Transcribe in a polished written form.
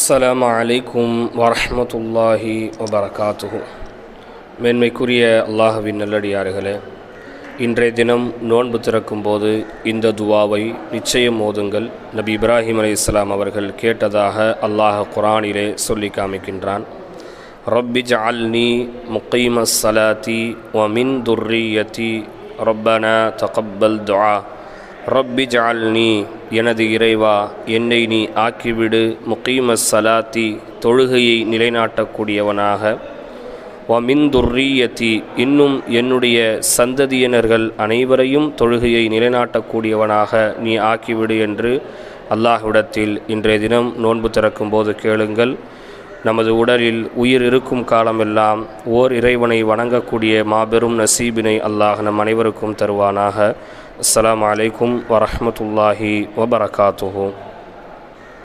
அஸ்ஸலாமு அலைக்கும் வரஹ்மத்துல்லாஹி வபரகாத்துஹு. மேன்மைக்குரிய அல்லாஹ்வின் நல்லடியார்களே, இன்றைய தினம் நோன்பு திறக்கும் போது இந்த துவாவை நிச்சயம் ஓதுங்கள். நபி இப்ராஹிம் அலைஹிஸ்ஸலாம் அவர்கள் கேட்டதாக அல்லாஹ் குர்ஆனிலே சொல்லி காமிக்கின்றான். ரப்பி ஜஅல்னி முகீமஸ் ஸலாத்தி வ மின் துர்ரிய்யதி ரப்பனா தகப்பல் துஆ. ரப்பி ஜஅல்னி, எனது இறைவா, என்னை நீ ஆக்கிவிடு, முகீமஸ் ஸலாத்தி, தொழுகையை நிலைநாட்டக்கூடியவனாக, வ மின் துர்ரிய்யதி, இன்னும் என்னுடைய சந்ததியினர்கள் அனைவரையும் தொழுகையை நிலைநாட்டக்கூடியவனாக நீ ஆக்கிவிடு என்று அல்லாஹ்விடத்தில் இன்றைய தினம் நோன்பு திறக்கும் போது கேளுங்கள். நமது உடலில் உயிர் இருக்கும் காலமெல்லாம் ஓர் இறைவனை வணங்கக்கூடிய மாபெரும் நசீபினை அல்லாஹ் நம் அனைவருக்கும் தருவானாக. அஸ்ஸலாமு அலைக்கும் வரஹ்மத்துல்லாஹி வபரகாத்துஹு.